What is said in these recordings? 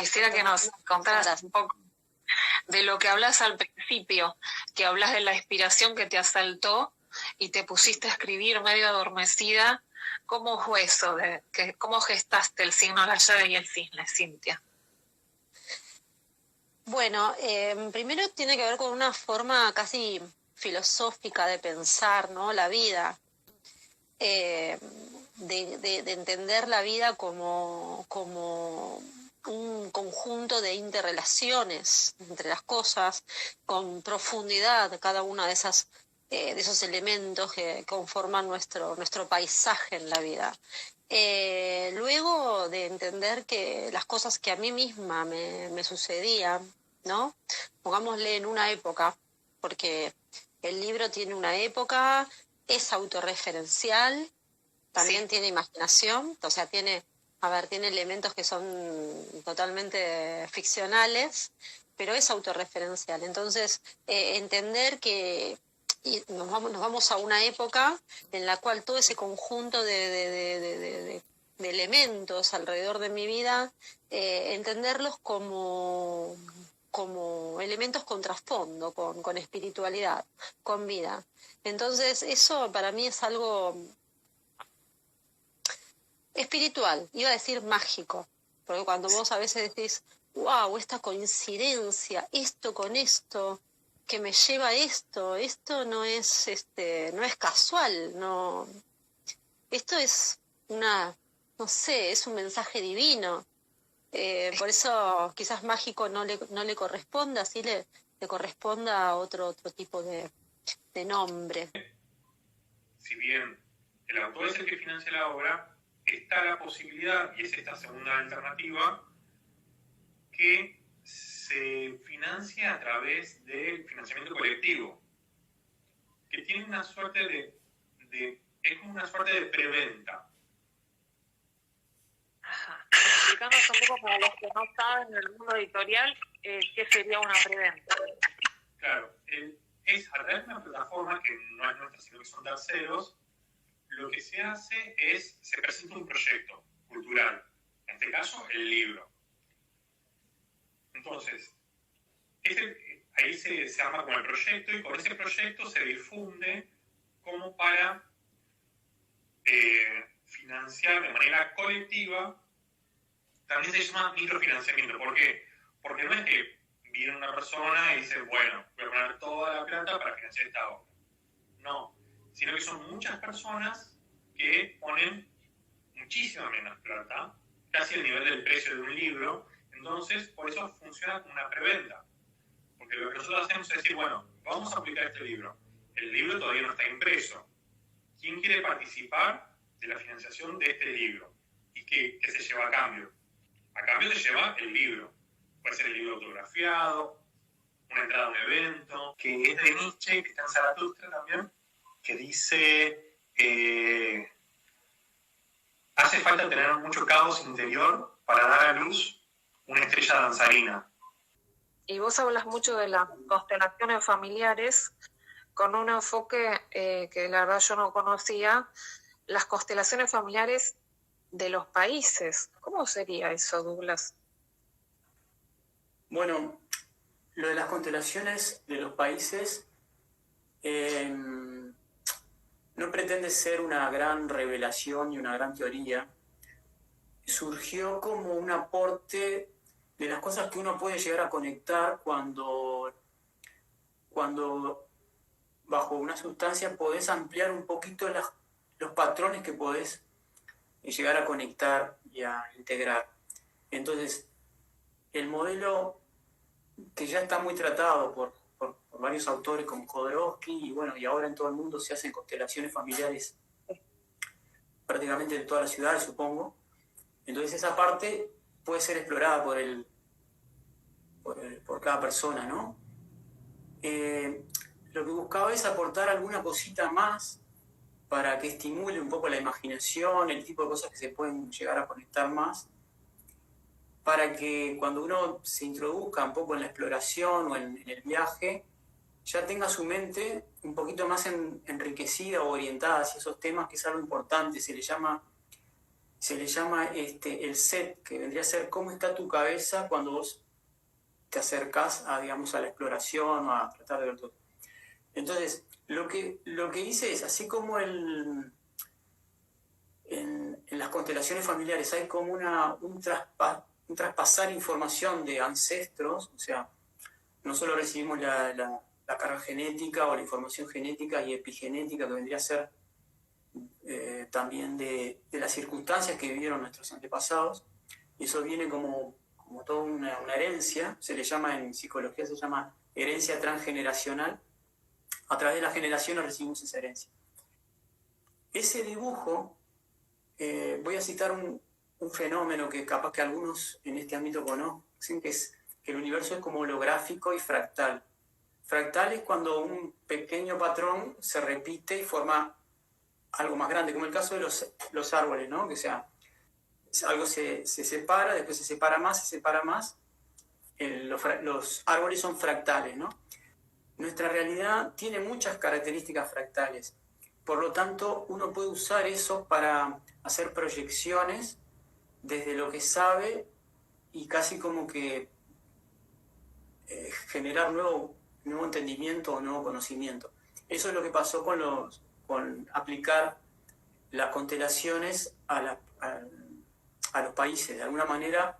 Quisiera que nos contaras un poco de lo que hablas al principio, que hablas de la inspiración que te asaltó y te pusiste a escribir medio adormecida. ¿Cómo fue eso? ¿Cómo gestaste el signo de la llave y el cisne, Cintia? Bueno, primero tiene que ver con una forma casi filosófica de pensar, ¿no? La vida, de entender la vida como un conjunto de interrelaciones entre las cosas, con profundidad cada una de esas de esos elementos que conforman nuestro paisaje en la vida. Luego de entender que las cosas que a mí misma me sucedían, ¿no? Pongámosle en una época, porque el libro tiene una época, es autorreferencial, también tiene imaginación, o sea, tiene elementos que son totalmente ficcionales, pero es autorreferencial. Entonces, entender que nos vamos a una época en la cual todo ese conjunto de elementos alrededor de mi vida, entenderlos como elementos con trasfondo, con espiritualidad, con vida. Entonces, eso para mí es algo espiritual, iba a decir mágico, porque cuando vos a veces decís, wow, esta coincidencia, esto con esto, que me lleva a esto no es no es casual, no, esto es no sé, es un mensaje divino. Por eso quizás mágico no le corresponde, así le corresponda a otro tipo de nombre. Si bien el autor es el que financia la obra, está la posibilidad, y es esta segunda alternativa, que se financia a través del financiamiento colectivo, que tiene una suerte es como una suerte de preventa. Ajá. Explícanos un poco para los que no saben del mundo editorial, ¿qué sería una preventa? Claro, es a través de una plataforma que no es nuestra, sino que son terceros. Lo que se hace es, se presenta un proyecto cultural, en este caso el libro. Entonces, ahí se arma con el proyecto y con ese proyecto se difunde como para financiar de manera colectiva. También se llama microfinanciamiento. ¿Por qué? Porque no es que viene una persona y dice, bueno, voy a poner toda la plata para financiar esta obra. No, sino que son muchas personas que ponen muchísima menos plata, casi el nivel del precio de un libro. Entonces, por eso funciona como una preventa. Porque lo que nosotros hacemos es decir, bueno, vamos a aplicar este libro. El libro todavía no está impreso. ¿Quién quiere participar de la financiación de este libro? ¿Y qué se lleva a cambio? A cambio se lleva el libro. Puede ser el libro autografiado, una entrada a un evento, que es de Nietzsche, que está en Zaratustra también, que dice, hace falta tener mucho caos interior para dar a luz una estrella danzarina. Y vos hablas mucho de las constelaciones familiares con un enfoque que la verdad yo no conocía, las constelaciones familiares de los países. ¿Cómo sería eso, Douglas? Bueno, lo de las constelaciones de los países no pretende ser una gran revelación y una gran teoría. Surgió como un aporte de las cosas que uno puede llegar a conectar cuando bajo una sustancia podés ampliar un poquito los patrones que podés llegar a conectar y a integrar. Entonces, el modelo que ya está muy tratado por varios autores como Jodorowsky, y bueno, y ahora en todo el mundo se hacen constelaciones familiares prácticamente de todas las ciudades, supongo. Entonces esa parte puede ser explorada por cada persona, ¿no? Lo que buscaba es aportar alguna cosita más para que estimule un poco la imaginación, el tipo de cosas que se pueden llegar a conectar más, para que cuando uno se introduzca un poco en la exploración o en el viaje, ya tenga su mente un poquito más enriquecida o orientada hacia esos temas, que es algo importante. Se se le llama el set, que vendría a ser cómo está tu cabeza cuando vos te acercás a, digamos, a la exploración o a tratar de ver todo. Entonces, lo que hice es, así como en las constelaciones familiares hay como un traspasar información de ancestros, o sea, no solo recibimos la carga genética o la información genética y epigenética que vendría a ser también de las circunstancias que vivieron nuestros antepasados, y eso viene como toda una herencia, se le llama en psicología, se llama herencia transgeneracional. A través de las generaciones recibimos esa herencia. Ese dibujo, voy a citar un fenómeno que capaz que algunos en este ámbito conocen, que es que el universo es como holográfico y fractal. Fractal es cuando un pequeño patrón se repite y forma algo más grande, como el caso de los árboles, ¿no? Que sea, algo se separa, después se separa más. Los árboles son fractales, ¿no? Nuestra realidad tiene muchas características fractales. Por lo tanto, uno puede usar eso para hacer proyecciones desde lo que sabe y casi como que generar nuevo entendimiento o nuevo conocimiento. Eso es lo que pasó con aplicar las constelaciones a los países. De alguna manera,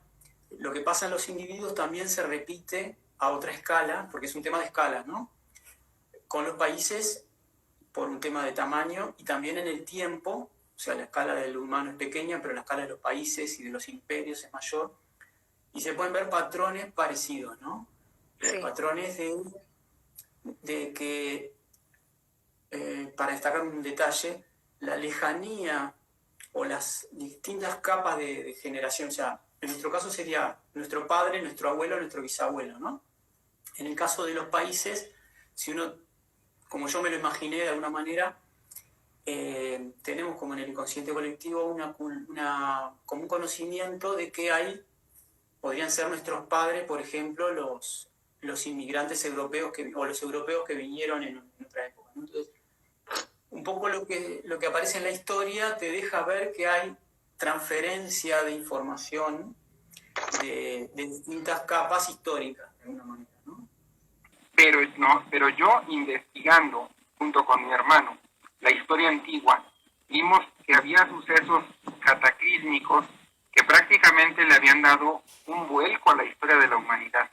lo que pasa en los individuos también se repite a otra escala, porque es un tema de escala, ¿no? Con los países, por un tema de tamaño, y también en el tiempo, o sea, la escala del humano es pequeña, pero la escala de los países y de los imperios es mayor, y se pueden ver patrones parecidos, ¿no? Sí. Patrones de que, para destacar un detalle, la lejanía o las distintas capas de generación, o sea, en nuestro caso sería nuestro padre, nuestro abuelo, nuestro bisabuelo, ¿no? En el caso de los países, si uno, como yo me lo imaginé de alguna manera, tenemos como en el inconsciente colectivo como un conocimiento de que podrían ser nuestros padres, por ejemplo, los inmigrantes europeos o los europeos que vinieron en otra época, ¿no? Entonces, un poco lo que aparece en la historia te deja ver que hay transferencia de información de distintas capas históricas, de alguna manera, ¿no? Pero yo investigando junto con mi hermano la historia antigua, vimos que había sucesos cataclísmicos que prácticamente le habían dado un vuelco a la historia de la humanidad.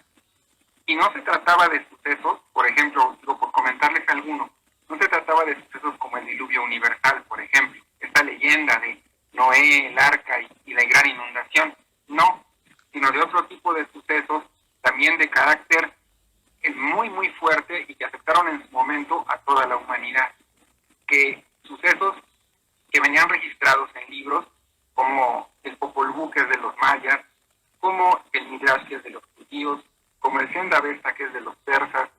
Y no se trataba de sucesos, por ejemplo, por comentarles algunos, no se trataba de sucesos como el diluvio universal, por ejemplo, esta leyenda de Noé, el arca y la gran inundación, no, sino de otro tipo de sucesos, también de carácter muy, muy fuerte y que afectaron en su momento a toda la humanidad. Que sucesos que venían registrados en libros, como el Popol Vuh, que es de los mayas, como el Midrash, que es de los judíos, como el Senda Avesta, que es de los persas,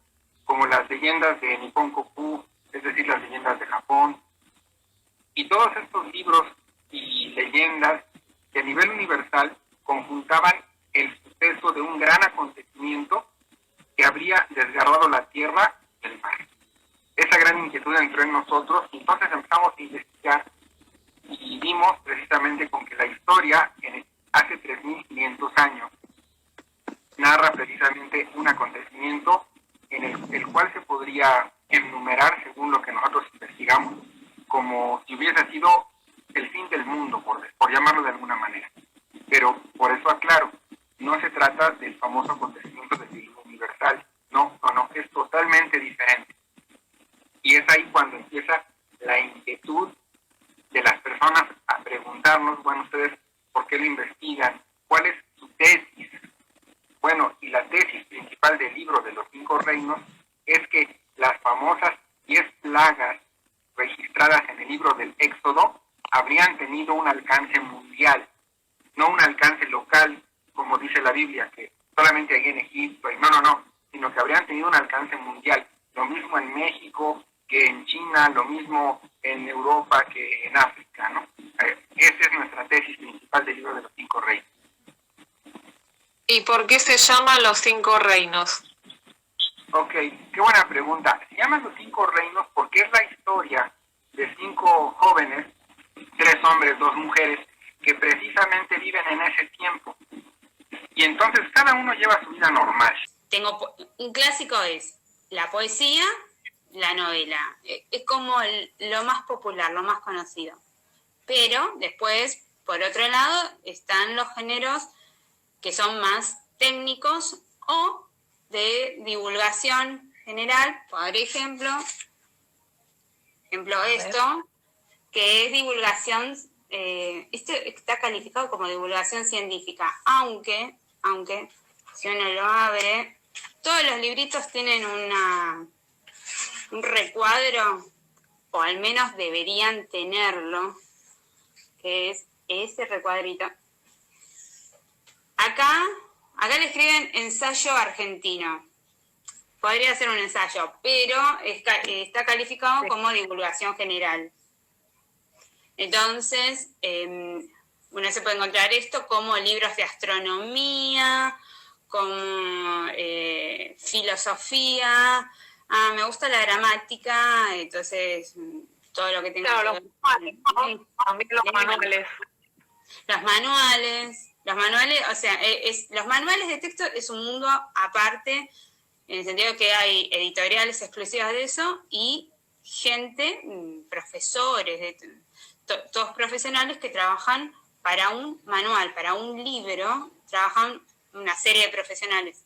como las leyendas de Nippon Koku, es decir, las leyendas de Japón, y todos estos libros y leyendas que a nivel universal conjuntaban el suceso de un gran acontecimiento que habría desgarrado la tierra del mar. Esa gran inquietud entró en nosotros y entonces empezamos a investigar y vimos precisamente con que la historia hace 3.500 años narra precisamente un acontecimiento en el cual se podría enumerar, según lo que nosotros investigamos, como si hubiese sido el fin del mundo, por llamarlo de alguna manera. Pero por eso aclaro, no se trata del famoso acontecimiento del diluvio universal, no, es totalmente diferente. Y es ahí cuando empieza la inquietud de las personas a preguntarnos, bueno, ustedes, ¿por qué lo investigan? ¿Cuál es su tesis? Bueno, y la tesis principal del libro de los 5 reinos es que las famosas 10 plagas registradas en el libro del Éxodo habrían tenido un alcance mundial, no un alcance local, como dice la Biblia, que solamente hay en Egipto, y no, sino que habrían tenido un alcance mundial. Lo mismo en México que en China, lo mismo en Europa que en África, ¿no? Esa es nuestra tesis principal del libro de los 5 reinos. ¿Y por qué se llaman los 5 reinos? Ok, qué buena pregunta. Se llaman los 5 reinos porque es la historia de 5 jóvenes, 3 hombres, 2 mujeres, que precisamente viven en ese tiempo. Y entonces cada uno lleva su vida normal. Un clásico es la poesía, la novela. Es como lo más popular, lo más conocido. Pero después, por otro lado, están los géneros que son más técnicos o de divulgación general. Por ejemplo esto, que es divulgación, este está calificado como divulgación científica, aunque si uno lo abre, todos los libritos tienen un recuadro, o al menos deberían tenerlo, que es ese recuadrito. Acá le escriben ensayo argentino. Podría ser un ensayo, pero está calificado como divulgación general. Entonces, uno se puede encontrar esto como libros de astronomía, como filosofía. Me gusta la gramática, entonces todo lo que tenga que ver. También los manuales. Los manuales, o sea, los manuales de texto es un mundo aparte, en el sentido que hay editoriales exclusivas de eso y gente, profesores, todos profesionales que trabajan para un manual, para un libro, trabajan una serie de profesionales.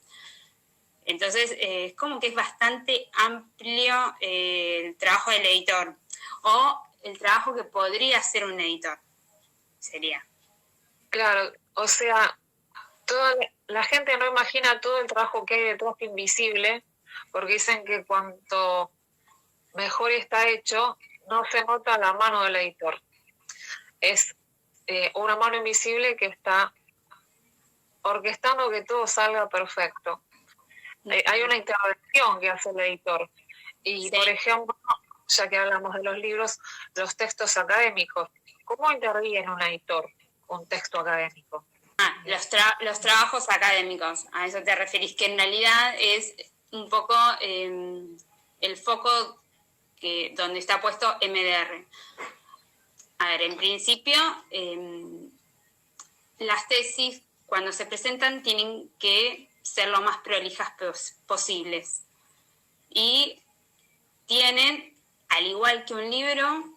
Entonces, es como que es bastante amplio el trabajo del editor, o el trabajo que podría hacer un editor, sería. Claro, o sea, la gente no imagina todo el trabajo que hay detrás invisible, porque dicen que cuanto mejor está hecho, no se nota la mano del editor. Es una mano invisible que está orquestando que todo salga perfecto. Hay una intervención que hace el editor. Y, sí, por ejemplo, ya que hablamos de los libros, los textos académicos, ¿cómo interviene un editor un texto académico? Los trabajos académicos, a eso te referís, que en realidad es un poco el foco donde está puesto MDR. A ver, en principio, las tesis, cuando se presentan, tienen que ser lo más prolijas posibles. Y tienen, al igual que un libro,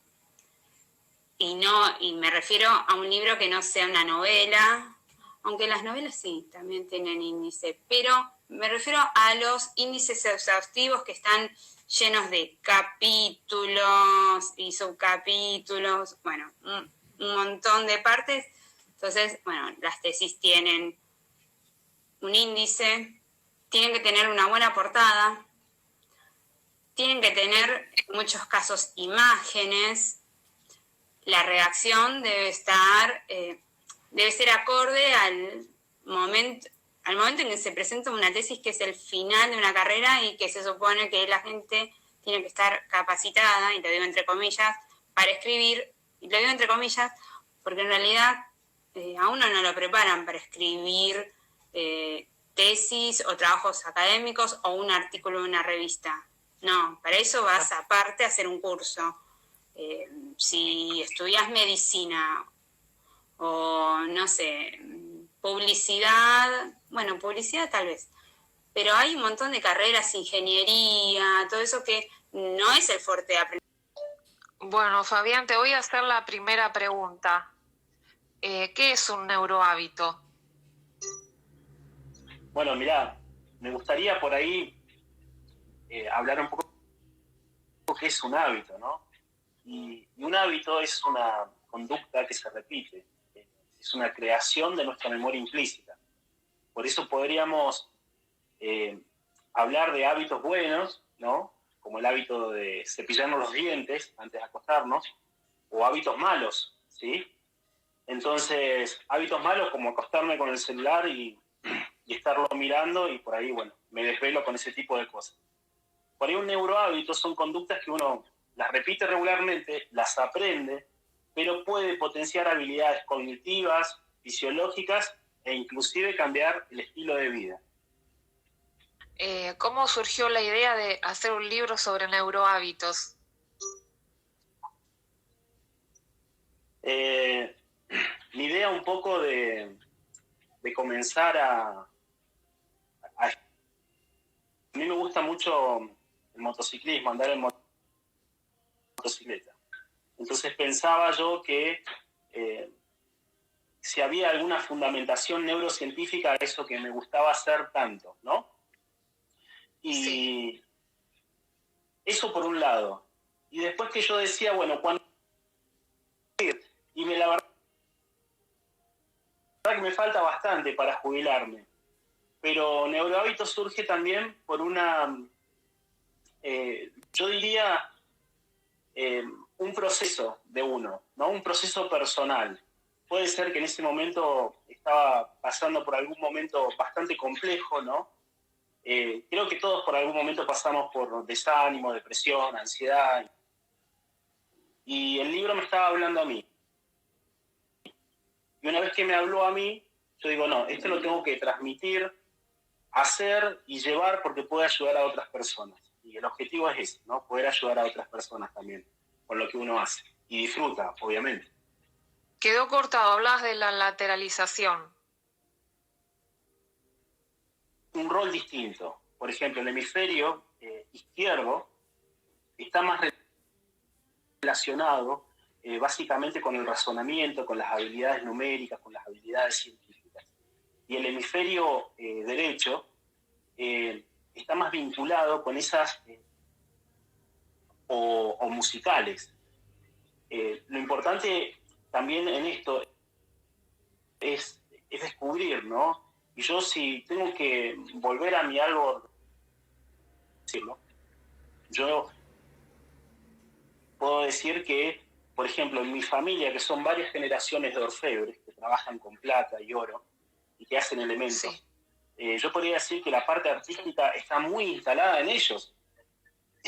y me refiero a un libro que no sea una novela, aunque las novelas sí, también tienen índice, pero me refiero a los índices exhaustivos que están llenos de capítulos y subcapítulos, bueno, un montón de partes. Entonces, bueno, las tesis tienen un índice, tienen que tener una buena portada, tienen que tener, en muchos casos, imágenes. La redacción debe ser acorde al momento en que se presenta una tesis, que es el final de una carrera y que se supone que la gente tiene que estar capacitada, y lo digo entre comillas, para escribir, y lo digo entre comillas, porque en realidad a uno no lo preparan para escribir tesis o trabajos académicos o un artículo en una revista. No, para eso vas aparte a hacer un curso. Si estudias medicina o, no sé, publicidad, bueno, publicidad tal vez, pero hay un montón de carreras, ingeniería, todo eso que no es el fuerte de aprender. Bueno, Fabián, te voy a hacer la primera pregunta. ¿Qué es un neurohábito? Bueno, mirá, me gustaría por ahí hablar un poco de qué es un hábito, ¿no? Y un hábito es una conducta que se repite, es una creación de nuestra memoria implícita. Por eso podríamos hablar de hábitos buenos, ¿no? Como el hábito de cepillarnos los dientes antes de acostarnos, o hábitos malos, ¿sí? Entonces, hábitos malos como acostarme con el celular y estarlo mirando, y por ahí, bueno, me desvelo con ese tipo de cosas. Por ahí un neurohábito son conductas que uno las repite regularmente, las aprende, pero puede potenciar habilidades cognitivas, fisiológicas e inclusive cambiar el estilo de vida. ¿Cómo surgió la idea de hacer un libro sobre neurohábitos? mi idea un poco de comenzar a mí me gusta mucho el motociclismo, andar en motocicleta. Entonces pensaba yo que si había alguna fundamentación neurocientífica a eso que me gustaba hacer tanto, ¿no? Y sí, eso por un lado. Y después que yo decía, bueno, cuando... Y la verdad que me falta bastante para jubilarme. Pero Neurohábitos surge también por una, yo diría, un proceso de uno, ¿no? Un proceso personal. Puede ser que en ese momento estaba pasando por algún momento bastante complejo, ¿no? Creo que todos por algún momento pasamos por desánimo, depresión, ansiedad. Y el libro me estaba hablando a mí. Y una vez que me habló a mí, yo digo, no, esto lo tengo que transmitir, hacer y llevar porque puede ayudar a otras personas. Y el objetivo es ese, ¿no? Poder ayudar a otras personas también con lo que uno hace. Y disfruta, obviamente. Quedó cortado, hablas de la lateralización. Un rol distinto. Por ejemplo, el hemisferio izquierdo está más relacionado básicamente con el razonamiento, con las habilidades numéricas, con las habilidades científicas. Y el hemisferio derecho está más vinculado con esas o musicales. Lo importante también en esto es descubrir, ¿no? Y yo si tengo que volver a mi árbol, decirlo, yo puedo decir que, por ejemplo, en mi familia, que son varias generaciones de orfebres que trabajan con plata y oro y que hacen elementos, sí, yo podría decir que la parte artística está muy instalada en ellos.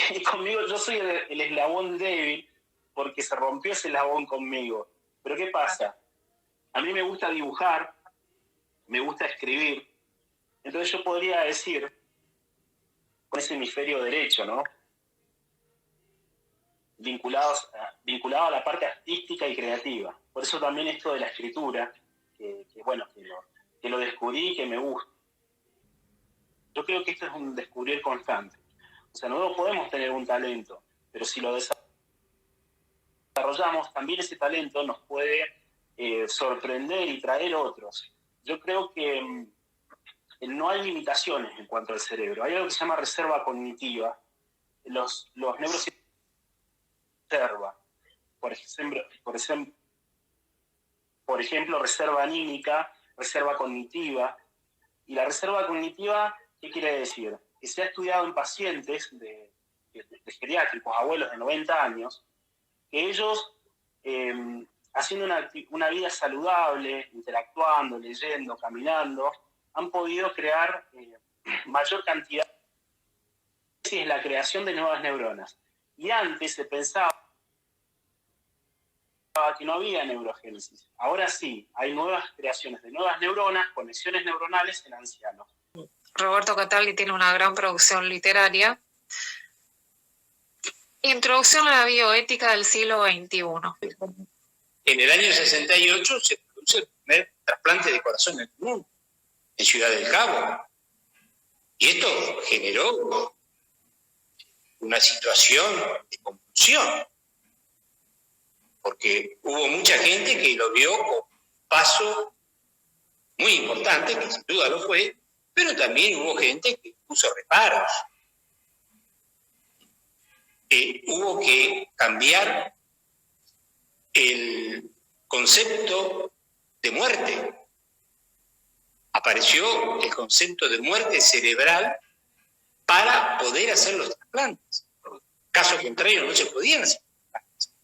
Y conmigo yo soy el eslabón débil porque se rompió ese eslabón conmigo. Pero ¿qué pasa? A mí me gusta dibujar, me gusta escribir, entonces yo podría decir, con ese hemisferio derecho, ¿no? Vinculado a la parte artística y creativa. Por eso también esto de la escritura, que lo descubrí y que me gusta. Yo creo que esto es un descubrir constante. O sea, no podemos tener un talento, pero si lo desarrollamos, también ese talento nos puede sorprender y traer otros. Yo creo que no hay limitaciones en cuanto al cerebro. Hay algo que se llama reserva cognitiva. Los neurocientíficos reserva, por ejemplo, reserva anímica, reserva cognitiva. Y la reserva cognitiva, ¿qué quiere decir? Que se ha estudiado en pacientes de geriátricos, abuelos de 90 años, que ellos, haciendo una vida saludable, interactuando, leyendo, caminando, han podido crear mayor cantidad, es la creación de nuevas neuronas. Y antes se pensaba que no había neurogénesis. Ahora sí, hay nuevas creaciones de nuevas neuronas, conexiones neuronales en ancianos. Roberto Cataldi tiene una gran producción literaria. Introducción a la bioética del siglo XXI. En el año 68 se produce el primer trasplante de corazón en el mundo, en Ciudad del Cabo. Y esto generó una situación de confusión, porque hubo mucha gente que lo vio como un paso muy importante, que sin duda lo fue, pero también hubo gente que puso reparos. Hubo que cambiar el concepto de muerte. Apareció el concepto de muerte cerebral para poder hacer los trasplantes. En caso contrario, no se podían hacer trasplantes.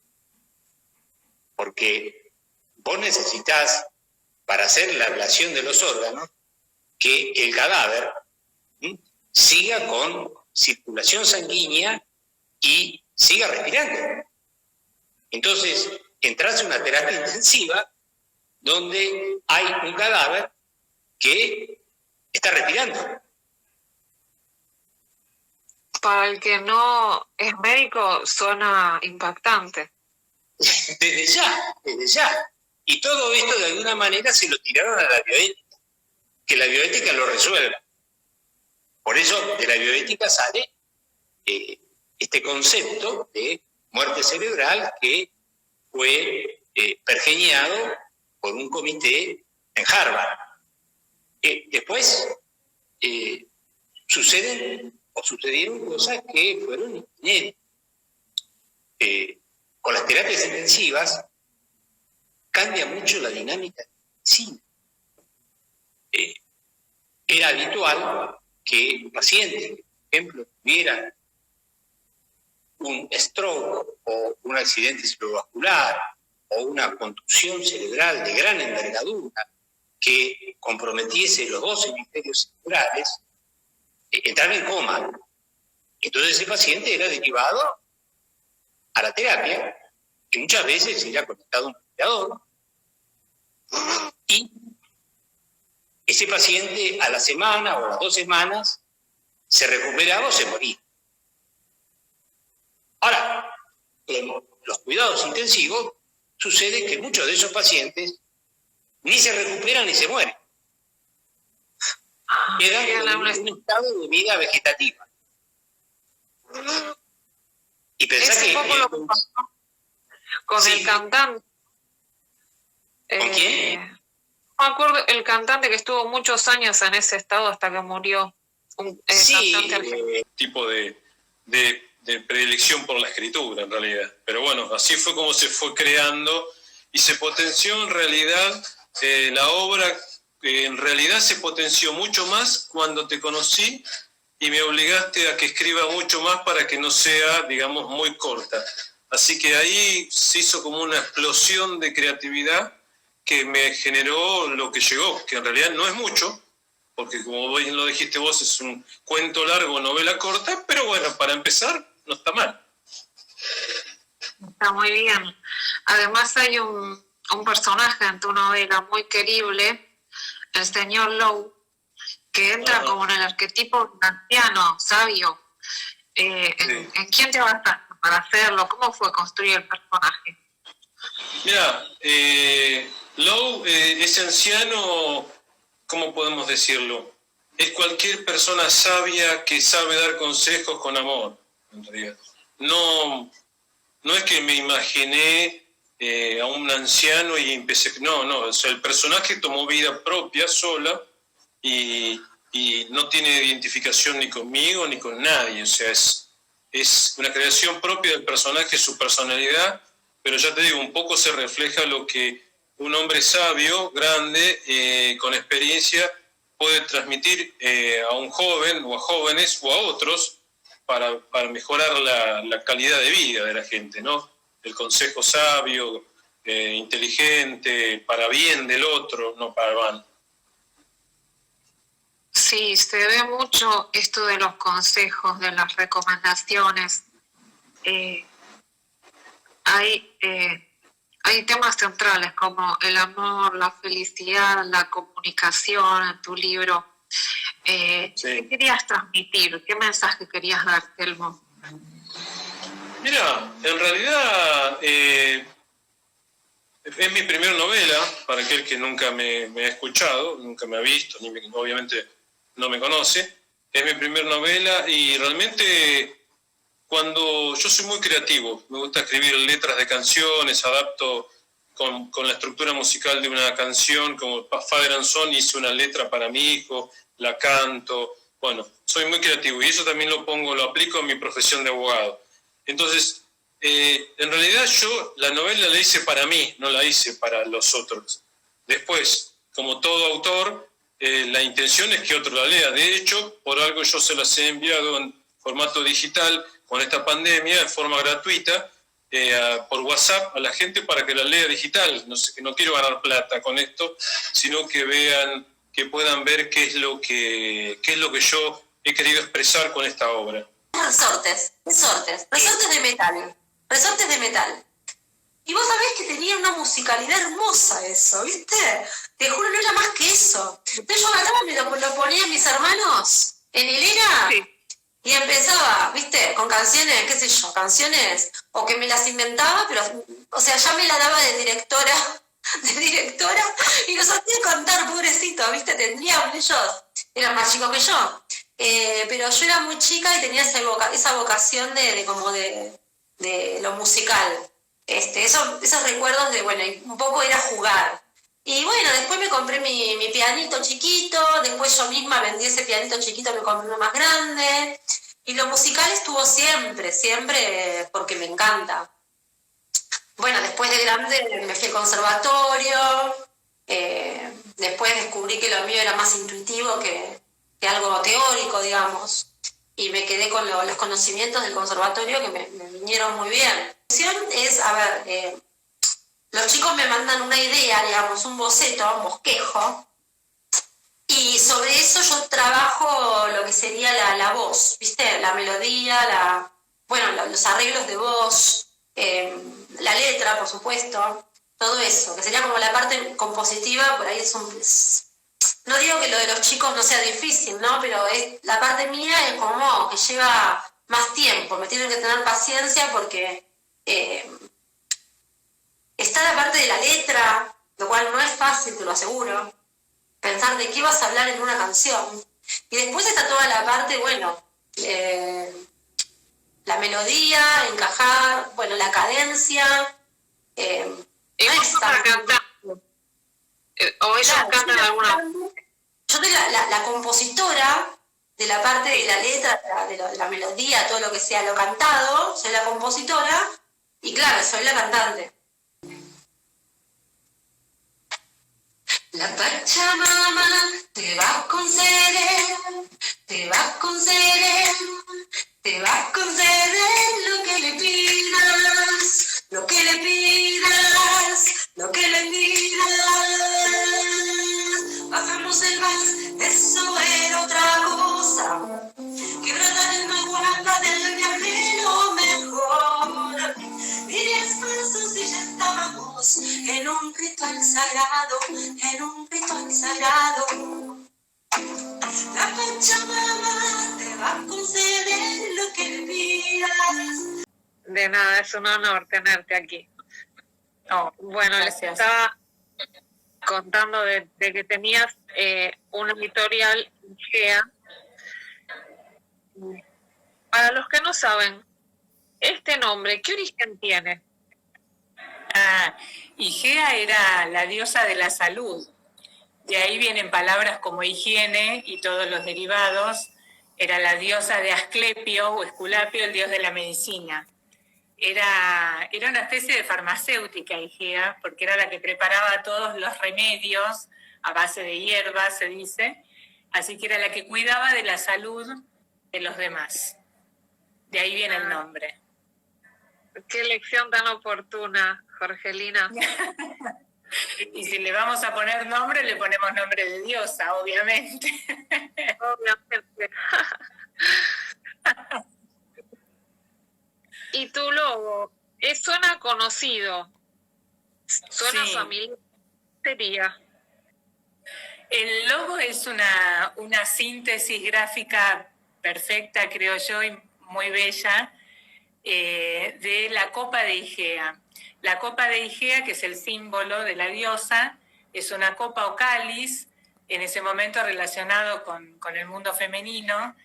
Porque vos necesitas, para hacer la ablación de los órganos, que el cadáver siga con circulación sanguínea y siga respirando. Entonces, entras en una terapia intensiva donde hay un cadáver que está respirando. Para el que no es médico, suena impactante. Desde ya. Y todo esto de alguna manera se lo tiraron a la bioética, que la bioética lo resuelva. Por eso de la bioética sale este concepto de muerte cerebral que fue pergeñado por un comité en Harvard. Después sucedieron cosas que fueron inéditas. Con las terapias intensivas cambia mucho la dinámica de la medicina. Era habitual que un paciente, por ejemplo, tuviera un stroke o un accidente cerebrovascular o una contusión cerebral de gran envergadura que comprometiese los dos hemisferios cerebrales, entraba en coma. Entonces ese paciente era derivado a la terapia, que muchas veces era conectado a un ventilador, y ese paciente a la semana o a las 2 semanas se recuperaba o se moría. Ahora, en los cuidados intensivos sucede que muchos de esos pacientes ni se recuperan ni se mueren. Quedan en un estado de vida vegetativa. Y pensá que... poco lo que pasó con sí. el cantante. ¿Con quién? No me acuerdo, el cantante que estuvo muchos años en ese estado hasta que murió. Un cantante argentino. Tipo de predilección por la escritura, en realidad. Pero bueno, así fue como se fue creando y se potenció en realidad la obra. En realidad se potenció mucho más cuando te conocí y me obligaste a que escriba mucho más para que no sea, digamos, muy corta. Así que ahí se hizo como una explosión de creatividad que me generó lo que llegó, que en realidad no es mucho, porque como bien lo dijiste vos, es un cuento largo, novela corta, pero bueno, para empezar, no está mal. Está muy bien. Además hay un personaje en tu novela muy querible, el señor Lowe, que entra como en el arquetipo de un anciano sabio. ¿En quién te basaste para hacerlo? ¿Cómo fue construir el personaje? Mira, Lowe, ese anciano, ¿cómo podemos decirlo? Es cualquier persona sabia que sabe dar consejos con amor, en realidad. No es que me imaginé a un anciano y empecé... No, o sea, el personaje tomó vida propia, sola, y no tiene identificación ni conmigo ni con nadie. O sea, es una creación propia del personaje, su personalidad, pero ya te digo, un poco se refleja lo que un hombre sabio, grande, con experiencia, puede transmitir a un joven o a jóvenes o a otros para mejorar la calidad de vida de la gente, ¿no? El consejo sabio, inteligente, para bien del otro, no para mal. Sí, se ve mucho esto de los consejos, de las recomendaciones. Hay temas centrales como el amor, la felicidad, la comunicación en tu libro. ¿Qué querías transmitir? ¿Qué mensaje querías dar, Telmo? Mira, en realidad es mi primera novela, para aquel que nunca me ha escuchado, nunca me ha visto, obviamente no me conoce. Es mi primera novela y realmente cuando yo soy muy creativo, me gusta escribir letras de canciones, adapto con la estructura musical de una canción, como Father and Son, hice una letra para mi hijo, la canto, bueno, soy muy creativo y eso también lo aplico en mi profesión de abogado. Entonces, en realidad yo la novela la hice para mí, no la hice para los otros. Después, como todo autor, la intención es que otro la lea. De hecho, por algo yo se las he enviado en formato digital con esta pandemia, en forma gratuita, por WhatsApp a la gente para que la lea digital. No sé, que no quiero ganar plata con esto, sino que vean, que puedan ver qué es lo que yo he querido expresar con esta obra. Resortes de metal. Y vos sabés que tenía una musicalidad hermosa eso, ¿viste? Te juro, no era más que eso. Entonces yo agarraba y lo ponía a mis hermanos en hilera y empezaba, ¿viste? Con canciones, qué sé yo, canciones, o que me las inventaba, pero, o sea, ya me la daba de directora de directora y nos hacía cantar, pobrecito, ¿viste? Ellos eran más chicos que yo. Pero yo era muy chica y tenía esa vocación de lo musical. Esos recuerdos de, bueno, un poco era jugar. Y bueno, después me compré mi pianito chiquito, después yo misma vendí ese pianito chiquito, me compré uno más grande. Y lo musical estuvo siempre, porque me encanta. Bueno, después de grande me fui al conservatorio, después descubrí que lo mío era más intuitivo que algo teórico, digamos, y me quedé con los conocimientos del conservatorio que me vinieron muy bien. La cuestión es, los chicos me mandan una idea, digamos, un boceto, un bosquejo, y sobre eso yo trabajo lo que sería la voz, ¿viste? La melodía, los arreglos de voz, la letra, por supuesto, todo eso, que sería como la parte compositiva, por ahí no digo que lo de los chicos no sea difícil, ¿no? Pero la parte mía es como que lleva más tiempo, me tienen que tener paciencia porque está la parte de la letra, lo cual no es fácil, te lo aseguro, pensar de qué vas a hablar en una canción. Y después está toda la parte, bueno, la melodía, encajar, bueno, la cadencia. ¿Y vos estás cantando? ¿O ellos cantan alguna? Yo soy la compositora de la parte de la letra, de la melodía, todo lo que sea lo cantado, soy la compositora y claro, soy la cantante. La Pachamama te va a conceder, te va a conceder, te va a conceder lo que le pidas, lo que le pidas, lo que le pidas. Bajamos el vals, eso era otra cosa, que brotar el maguapa del viajero mejor. Dirías falso si ya estábamos en un ritual sagrado, en un ritual sagrado. La Pachamama te va a conceder lo que le pidas. De nada, es un honor tenerte aquí. Bueno, gracias. Les estaba contando de que tenías una editorial IGEA. Para los que no saben, este nombre, ¿qué origen tiene? IGEA era la diosa de la salud. De ahí vienen palabras como higiene y todos los derivados. Era la diosa de Asclepio o Esculapio, el dios de la medicina. Era una especie de farmacéutica IGEA, porque era la que preparaba todos los remedios a base de hierbas, se dice. Así que era la que cuidaba de la salud de los demás. De ahí viene el nombre. Qué lección tan oportuna, Jorgelina. Y si le vamos a poner nombre, le ponemos nombre de diosa, obviamente. Obviamente. Y tu logo, suena conocido, suena familiar, sería. El logo es una síntesis gráfica perfecta, creo yo, y muy bella, de la copa de Igea. La copa de Igea, que es el símbolo de la diosa, es una copa o cáliz, en ese momento relacionado con el mundo femenino,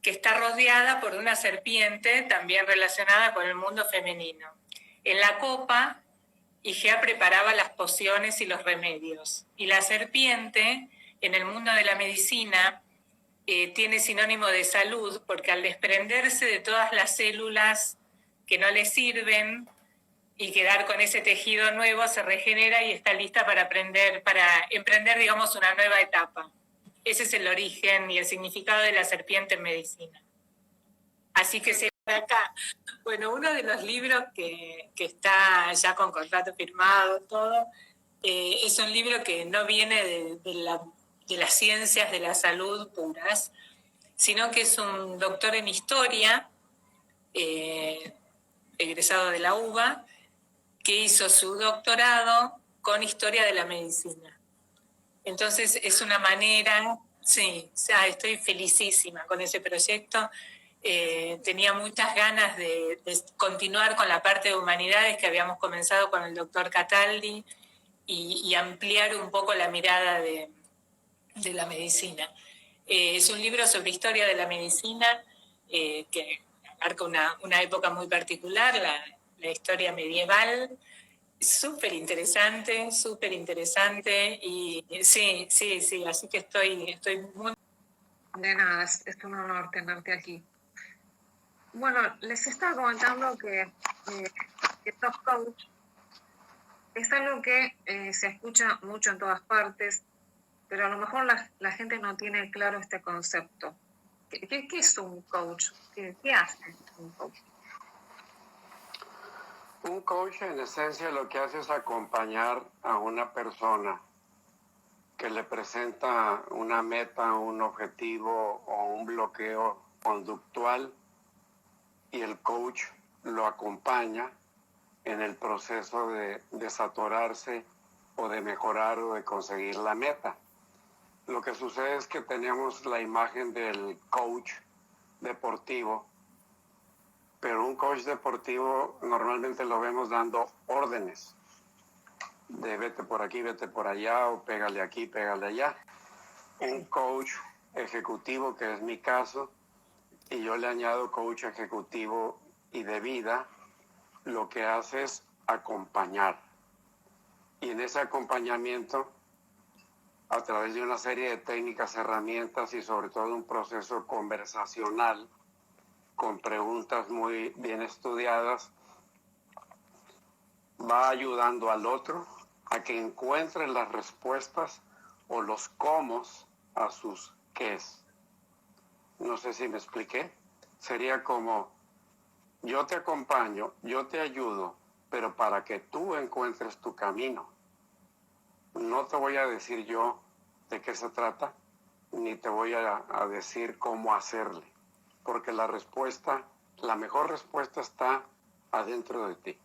que está rodeada por una serpiente también relacionada con el mundo femenino. En la copa, Igea preparaba las pociones y los remedios. Y la serpiente, en el mundo de la medicina, tiene sinónimo de salud, porque al desprenderse de todas las células que no le sirven y quedar con ese tejido nuevo, se regenera y está lista para emprender, digamos, una nueva etapa. Ese es el origen y el significado de la serpiente en medicina. Así que se ve acá. Bueno, uno de los libros que está ya con contrato firmado, todo, es un libro que no viene de las ciencias de la salud puras, sino que es un doctor en historia, egresado de la UBA, que hizo su doctorado con historia de la medicina. Entonces es una manera, sí, o sea, estoy felicísima con ese proyecto. Tenía muchas ganas de continuar con la parte de humanidades que habíamos comenzado con el doctor Cataldi, y ampliar un poco la mirada de la medicina. Es un libro sobre historia de la medicina que abarca una época muy particular, la historia medieval. Súper interesante y sí, así que estoy muy... De nada, es un honor tenerte aquí. Bueno, les estaba comentando que sos coach es algo que se escucha mucho en todas partes, pero a lo mejor la gente no tiene claro este concepto. ¿Qué es un coach? ¿Qué hace un coach? Un coach en esencia lo que hace es acompañar a una persona que le presenta una meta, un objetivo o un bloqueo conductual y el coach lo acompaña en el proceso de desatorarse o de mejorar o de conseguir la meta. Lo que sucede es que tenemos la imagen del coach deportivo, pero un coach deportivo normalmente lo vemos dando órdenes de vete por aquí, vete por allá, o pégale aquí, pégale allá. Un coach ejecutivo, que es mi caso, y yo le añado coach ejecutivo y de vida, lo que hace es acompañar. Y en ese acompañamiento, a través de una serie de técnicas, herramientas y sobre todo un proceso conversacional, con preguntas muy bien estudiadas, va ayudando al otro a que encuentre las respuestas o los cómo a sus qués. No sé si me expliqué. Sería como, yo te acompaño, yo te ayudo, pero para que tú encuentres tu camino. No te voy a decir yo de qué se trata, ni te voy a decir cómo hacerle, porque la respuesta, la mejor respuesta está adentro de ti.